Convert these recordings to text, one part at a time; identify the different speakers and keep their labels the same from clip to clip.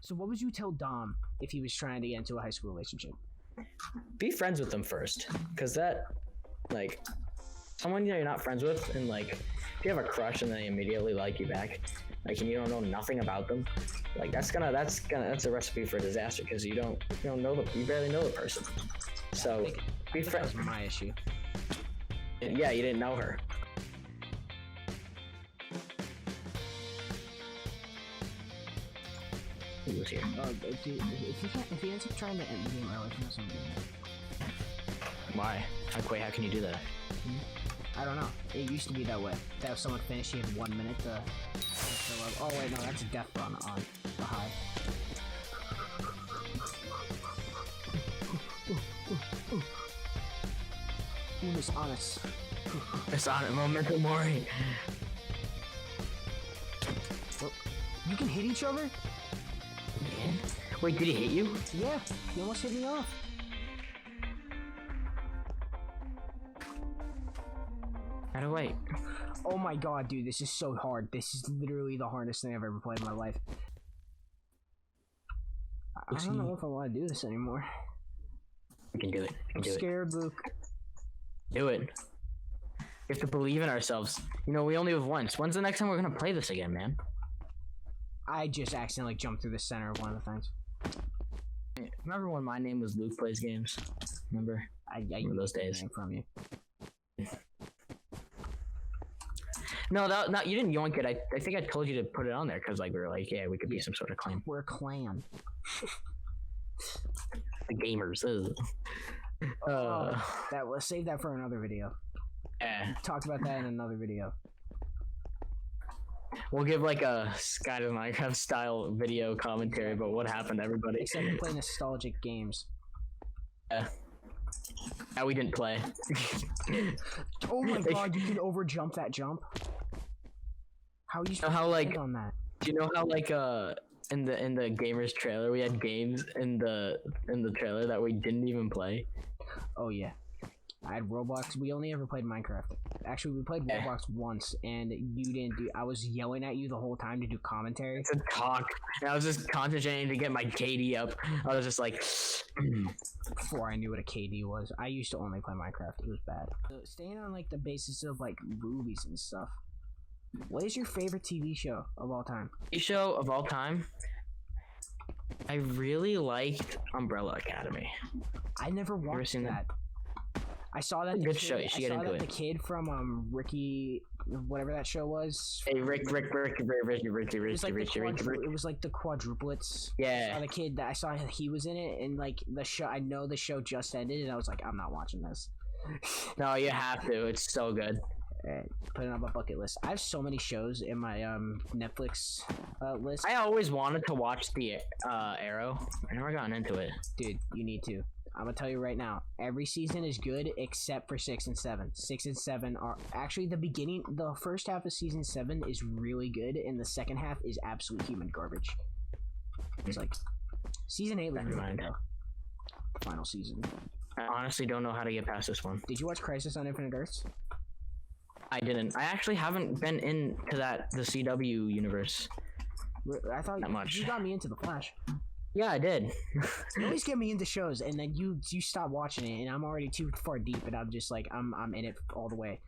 Speaker 1: So what would you tell Dom if he was trying to get into a high school relationship?
Speaker 2: Be friends with them first, because that, like, someone you're not friends with, and like, if you have a crush and they immediately like you back, like, and you don't know nothing about them, like, that's a recipe for disaster, because you barely know the person. So be friends.
Speaker 1: That was my issue.
Speaker 2: Yeah, you didn't know her. Who was here?
Speaker 1: If he ends up trying to end the game early from some game.
Speaker 2: Why? How can you do that?
Speaker 1: I don't know. It used to be that way. That if someone finished, he had 1 minute to fill up. Oh wait, no, that's a death run on the high. Miss Honest.
Speaker 2: It's on it, Memento Mori.
Speaker 1: Oh, you can hit each other?
Speaker 2: Wait, did he hit you?
Speaker 1: Yeah, he almost hit me off.
Speaker 2: How do I?
Speaker 1: Oh my god, dude, this is so hard. This is literally the hardest thing I've ever played in my life. I don't know if I want to do this anymore.
Speaker 2: We can do it.
Speaker 1: I'm scared, Luke.
Speaker 2: Do it. We have to believe in ourselves. You know, we only have once. When's the next time we're gonna play this again, man?
Speaker 1: I just accidentally jumped through the center of one of the things.
Speaker 2: Remember when my name was Luke Plays Games? Remember?
Speaker 1: I
Speaker 2: remember those days
Speaker 1: from you.
Speaker 2: No, you didn't yoink it. I think I told you to put it on there because like we were like, yeah, we could be some sort of clan.
Speaker 1: We're a clan.
Speaker 2: The Gamerz.
Speaker 1: Let's save that for another video.
Speaker 2: Yeah.
Speaker 1: Talk about that in another video.
Speaker 2: We'll give like a Sky to Minecraft style video commentary about what happened to everybody.
Speaker 1: Except we play nostalgic games.
Speaker 2: Yeah. That we didn't play.
Speaker 1: Oh my god, you can overjump that jump. How are you supposed to think on that?
Speaker 2: Do you know how like in the Gamerz trailer we had games in the trailer that we didn't even play?
Speaker 1: Oh yeah. I had Roblox. We only ever played Minecraft. Actually, we played Roblox once, and you didn't do. I was yelling at you the whole time to do commentary.
Speaker 2: To talk, and I was just concentrating to get my KD up. I was just like,
Speaker 1: before I knew what a KD was, I used to only play Minecraft. It was bad. Staying on like the basis of like movies and stuff. What is your favorite TV show of all time?
Speaker 2: TV show of all time. I really liked Umbrella Academy.
Speaker 1: I never watched that. I saw that.
Speaker 2: Good show. You should get into it.
Speaker 1: The kid from Ricky, whatever that show was.
Speaker 2: Hey, Rick. It
Speaker 1: was like the quadruplets.
Speaker 2: Yeah.
Speaker 1: I saw the kid that I saw he was in it, and like the show. I know the show just ended, and I was like, I'm not watching this.
Speaker 2: No, you have to. It's so good.
Speaker 1: Put it on my bucket list. I have so many shows in my Netflix list.
Speaker 2: I always wanted to watch the Arrow. I never gotten into it.
Speaker 1: Dude, you need to. I'm gonna tell you right now. Every season is good except for 6 and 7. 6 and 7 are actually the first half of season 7 is really good, and the second half is absolute human garbage. It's like season 8 was really good. Final season.
Speaker 2: I honestly don't know how to get past this one.
Speaker 1: Did you watch Crisis on Infinite Earths?
Speaker 2: I didn't. I actually haven't been into the CW universe.
Speaker 1: I thought
Speaker 2: that much.
Speaker 1: You got me into The Flash.
Speaker 2: Yeah, I did.
Speaker 1: You always get me into shows, and then you stop watching it, and I'm already too far deep, and I'm just like I'm in it all the way.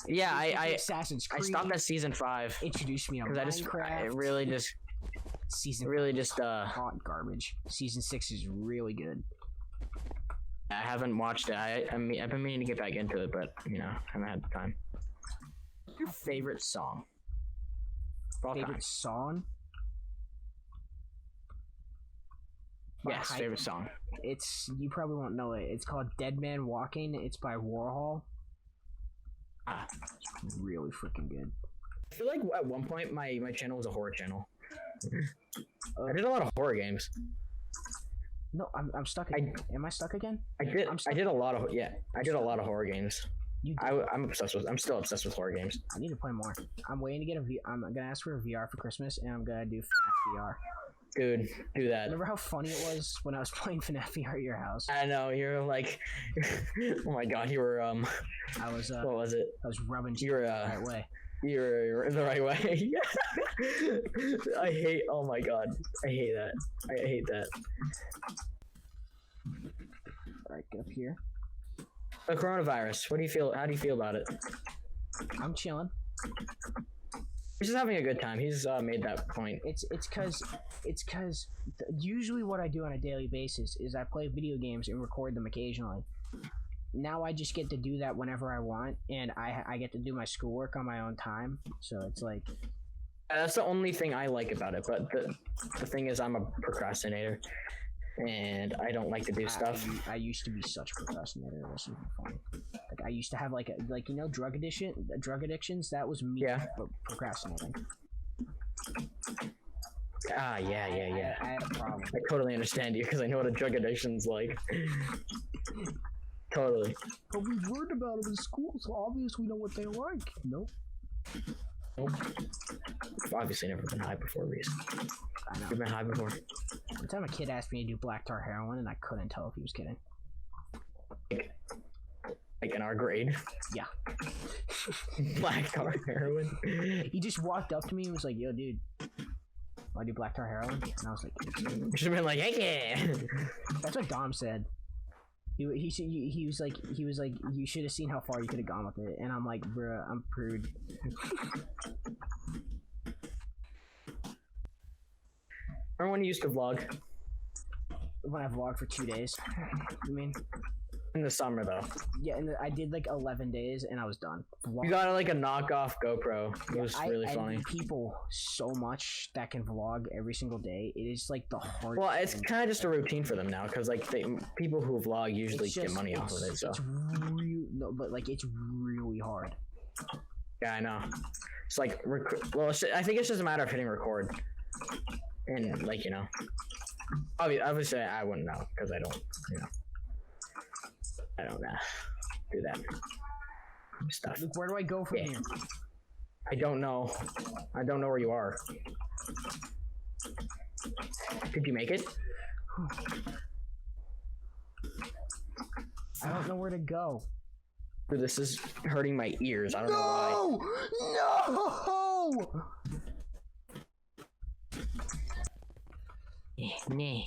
Speaker 2: Yeah, I
Speaker 1: Assassin's Creed.
Speaker 2: I stopped at season 5.
Speaker 1: Introduced me on Minecraft.
Speaker 2: It really just
Speaker 1: hot garbage. Season 6 is really good.
Speaker 2: I haven't watched it. I've been meaning to get back into it, but you know, haven't had the time. What's your favorite song?
Speaker 1: Favorite song?
Speaker 2: Yes, favorite song.
Speaker 1: You probably won't know it. It's called Dead Man Walking. It's by Warhol. It's really freaking good.
Speaker 2: I feel like at one point my channel was a horror channel. I did a lot of horror games.
Speaker 1: No, I'm stuck again. Am I stuck again?
Speaker 2: I did a lot of horror games. I'm still obsessed with horror games.
Speaker 1: I need to play more. I'm waiting to get I'm gonna ask for a VR for Christmas, and I'm gonna do FNAF VR.
Speaker 2: Dude, do that.
Speaker 1: Remember how funny it was when I was playing FNAF VR at your house?
Speaker 2: I know, you're like, oh my god, you were
Speaker 1: I was
Speaker 2: what was it?
Speaker 1: I was rubbing
Speaker 2: you were
Speaker 1: the right way.
Speaker 2: You're the right way. I hate. Oh my god, I hate that. I hate that.
Speaker 1: All right, get up here.
Speaker 2: The coronavirus. What do you feel? How do you feel about it?
Speaker 1: I'm chilling.
Speaker 2: He's just having a good time. He's made that point.
Speaker 1: It's because usually what I do on a daily basis is I play video games and record them occasionally. Now I just get to do that whenever I want, and I get to do my schoolwork on my own time. So it's like
Speaker 2: That's the only thing I like about it. But the thing is, I'm a procrastinator, and I don't like to do stuff.
Speaker 1: I used to be such a procrastinator. It was even funny. Like I used to have like drug addictions. That was me procrastinating.
Speaker 2: Yeah.
Speaker 1: I had a problem.
Speaker 2: I totally understand you because I know what a drug addiction's like. Totally.
Speaker 1: But we've learned about them in school, so obviously we know what they like. Nope.
Speaker 2: I've obviously never been high before, Reese.
Speaker 1: I know.
Speaker 2: You've been high before?
Speaker 1: One time a kid asked me to do black tar heroin, and I couldn't tell if he was kidding.
Speaker 2: Like in our grade?
Speaker 1: Yeah.
Speaker 2: Black tar heroin?
Speaker 1: He just walked up to me and was like, "Yo, dude, wanna do black tar heroin?" And I was like,
Speaker 2: You should have been like, "Hey, yeah."
Speaker 1: That's what Dom said. He was like, you should have seen how far you could have gone with it. And I'm like, bruh, I'm prude.
Speaker 2: Remember when you used to vlog?
Speaker 1: When I vlogged for 2 days. You mean?
Speaker 2: In the summer, though.
Speaker 1: Yeah, and I did like 11 days, and I was done.
Speaker 2: You got like a knockoff GoPro. It was really funny.
Speaker 1: I people so much that can vlog every single day. It is like the hardest.
Speaker 2: Well, it's kind of just a routine for them now, because like people who vlog usually get money off of it. So
Speaker 1: it's it's really hard.
Speaker 2: Yeah, I know. It's like I think it's just a matter of hitting record, and like obviously I wouldn't know because I don't do that stuff.
Speaker 1: Where do I go from here?
Speaker 2: I don't know. I don't know where you are. Did you make it?
Speaker 1: I don't know where to go.
Speaker 2: This is hurting my ears. I don't know why.
Speaker 1: No!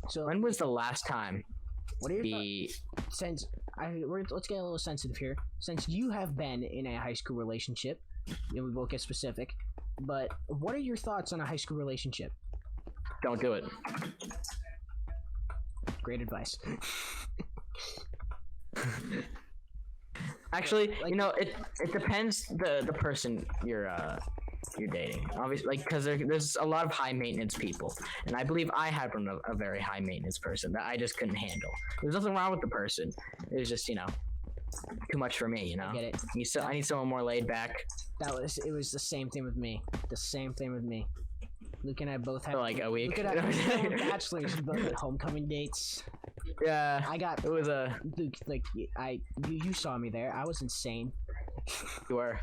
Speaker 1: So
Speaker 2: when was the last time?
Speaker 1: What are your let's get a little sensitive here. Since you have been in a high school relationship, and we won't get specific, but what are your thoughts on a high school relationship?
Speaker 2: Don't do it.
Speaker 1: Great advice.
Speaker 2: Actually, it depends the person you're dating, obviously, because there's a lot of high maintenance people, and I believe I had a very high maintenance person that I just couldn't handle. There's nothing wrong with the person. It was just too much for me.
Speaker 1: I get it.
Speaker 2: I need someone more laid back.
Speaker 1: It was the same thing with me. Luke and I both had
Speaker 2: for like a week.
Speaker 1: Luke and I bachelors, both had homecoming dates.
Speaker 2: Yeah,
Speaker 1: it was Luke. You saw me there. I was insane.
Speaker 2: You were.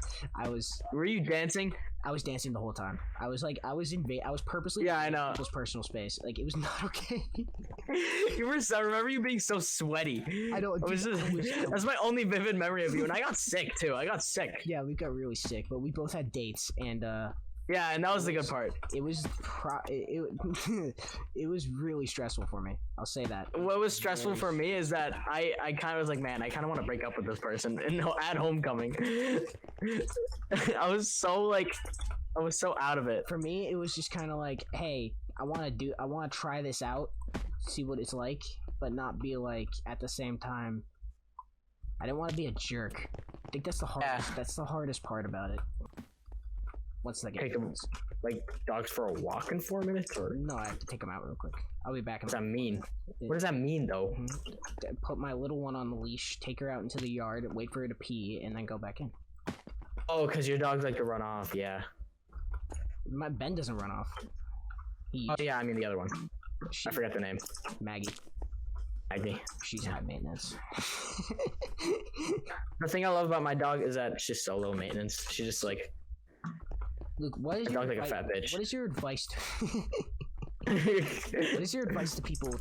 Speaker 2: Were you dancing?
Speaker 1: I was dancing the whole time. I was purposely.
Speaker 2: Yeah, I know.
Speaker 1: People's personal space. Like it was not okay.
Speaker 2: You were so. I remember you being so sweaty.
Speaker 1: I don't.
Speaker 2: That's my only vivid memory of you, and I got sick too.
Speaker 1: Yeah, we got really sick, but we both had dates, and
Speaker 2: yeah, and that was the good part.
Speaker 1: It was it was really stressful for me. I'll say that.
Speaker 2: What was stressful for me is that I kind of was like, man, I kind of want to break up with this person at homecoming. I was so out of it.
Speaker 1: For me, it was just kind of like, hey, I want to try this out, see what it's like, but not be like at the same time. I didn't want to be a jerk. I think that's the hardest. Yeah. That's the hardest part about it. Once they get
Speaker 2: dogs for a walk in 4 minutes, or
Speaker 1: no? I have to take them out real quick. I'll be back.
Speaker 2: What does that mean? What does that mean, though?
Speaker 1: Put my little one on the leash, take her out into the yard, wait for her to pee, and then go back in.
Speaker 2: Oh, because your dogs like to run off. Yeah.
Speaker 1: My Ben doesn't run off.
Speaker 2: Oh yeah, I mean the other one. I forgot the name.
Speaker 1: Maggie. She's high maintenance.
Speaker 2: The thing I love about my dog is that she's so low maintenance. She just
Speaker 1: Luke, what is
Speaker 2: your advice? Like a fat bitch.
Speaker 1: What is your advice to people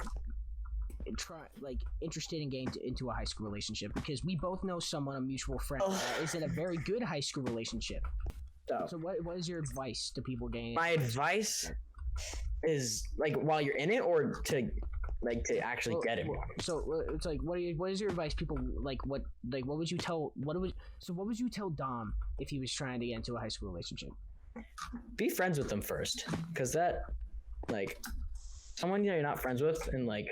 Speaker 1: interested in getting into a high school relationship? Because we both know someone, a mutual friend, that is in a very good high school relationship. So what is your advice to people getting?
Speaker 2: My advice is like while you're in it, or to actually get it.
Speaker 1: So it's like, what is your advice? People what would you tell? What would you tell Dom if he was trying to get into a high school relationship?
Speaker 2: Be friends with them first, because that someone you're not friends with, and if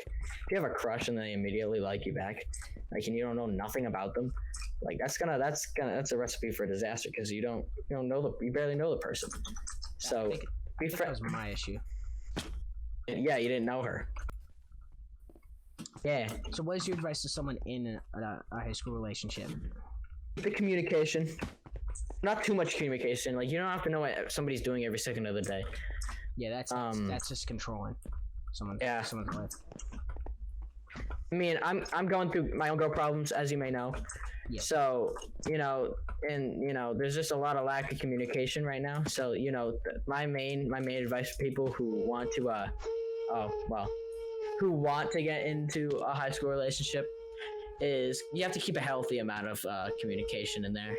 Speaker 2: you have a crush and they immediately like you back, and you don't know nothing about them, that's a recipe for disaster, because you barely know the person. So be friends.
Speaker 1: That was my issue.
Speaker 2: Yeah, you didn't know her. Yeah.
Speaker 1: So what is your advice to someone in a high school relationship?
Speaker 2: The communication. Not too much communication. You don't have to know what somebody's doing every second of the day.
Speaker 1: Yeah, that's just controlling someone's life.
Speaker 2: I mean, I'm going through my own girl problems, as you may know.
Speaker 1: Yeah.
Speaker 2: So, there's just a lot of lack of communication right now. So, my main advice for people who want to who want to get into a high school relationship is you have to keep a healthy amount of communication in there,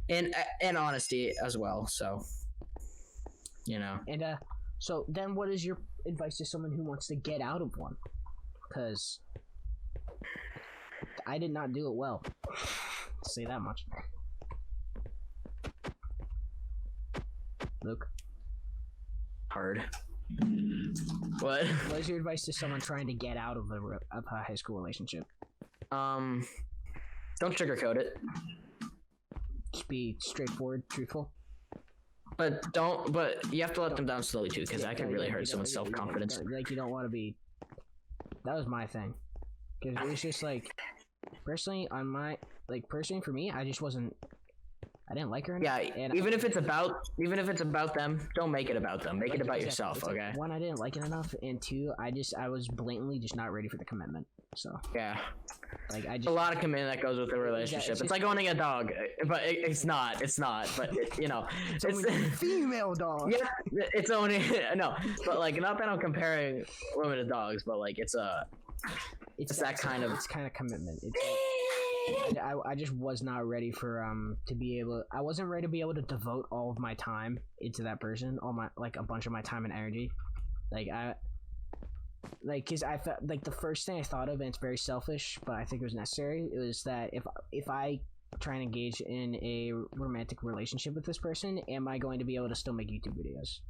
Speaker 2: and honesty as well. So,
Speaker 1: And so then, what is your advice to someone who wants to get out of one? Because I did not do it well. I'll say that much. Luke?
Speaker 2: Hard. What?
Speaker 1: What is your advice to someone trying to get out of a high school relationship?
Speaker 2: Don't sugarcoat it.
Speaker 1: Just be straightforward, truthful.
Speaker 2: But you have to let them down slowly too, because that can really hurt someone's self-confidence.
Speaker 1: You don't want to be. That was my thing, because it was just personally for me, I just wasn't. I didn't like her enough.
Speaker 2: Yeah, even if it's about them, don't make it about them. Make it about yourself, okay?
Speaker 1: One, I didn't like it enough, and two, I was blatantly just not ready for the commitment. So
Speaker 2: yeah, a lot of commitment that goes with a relationship. It's like owning a dog, but it's not. But it's
Speaker 1: a female dog.
Speaker 2: Yeah, it's owning no, but not that I'm comparing women to dogs, but it's that kind of
Speaker 1: commitment. I just was not ready for to be able. I wasn't ready to be able to devote all of my time into that person, all my a bunch of my time and energy. Because I felt the first thing I thought of, and it's very selfish, but I think it was necessary. It was that if I try and engage in a romantic relationship with this person, am I going to be able to still make YouTube videos?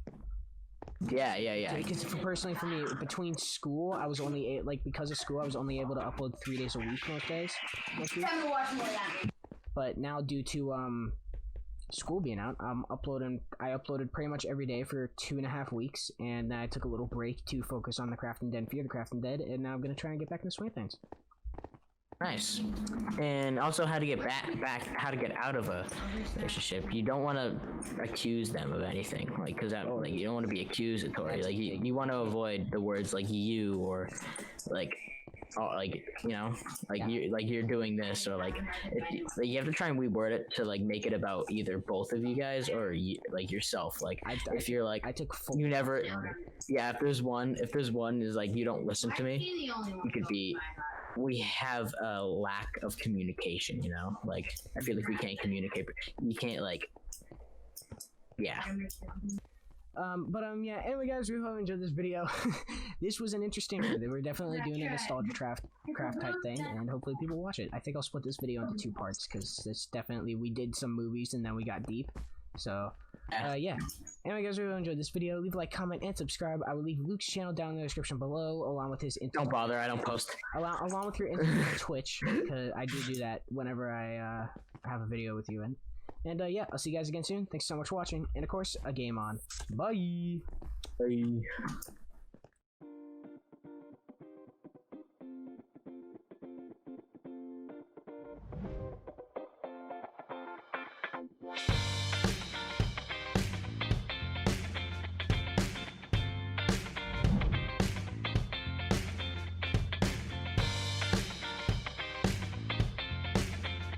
Speaker 2: Yeah.
Speaker 1: Because personally, for me, between school, I was only because of school, I was only able to upload 3 days a week most days.
Speaker 3: Time to watch more of that.
Speaker 1: But now, due to school being out, I uploaded pretty much every day for 2.5 weeks, and then I took a little break to focus on the Crafting Dead and Fear the Crafting Dead, and now I'm gonna try and get back in the swing of things.
Speaker 2: Nice. And also how to get how to get out of a relationship. You don't want to accuse them of anything, because that you don't want to be accusatory. You want to avoid the words you, or you're doing this, or you have to try and reword it to make it about either both of you guys, or yourself. If you're
Speaker 1: I took full
Speaker 2: you never, if there's one is you don't listen to me, you could be. We have a lack of communication, I feel we can't communicate. You can't yeah.
Speaker 1: Anyway, guys, we hope you enjoyed this video. This was an interesting one. We're definitely doing a nostalgia craft type thing, and hopefully people watch it. I think I'll split this video into 2 parts, because this definitely, we did some movies and then we got deep. So yeah. Anyway, guys, we really enjoyed this video. Leave a like, comment, and subscribe. I will leave Luke's channel down in the description below, along with his
Speaker 2: Don't bother, I don't post.
Speaker 1: Along with your Instagram, Twitch, because I do that whenever I have a video with you in. And yeah, I'll see you guys again soon. Thanks so much for watching, and of course, a game on. Bye.
Speaker 2: Bye.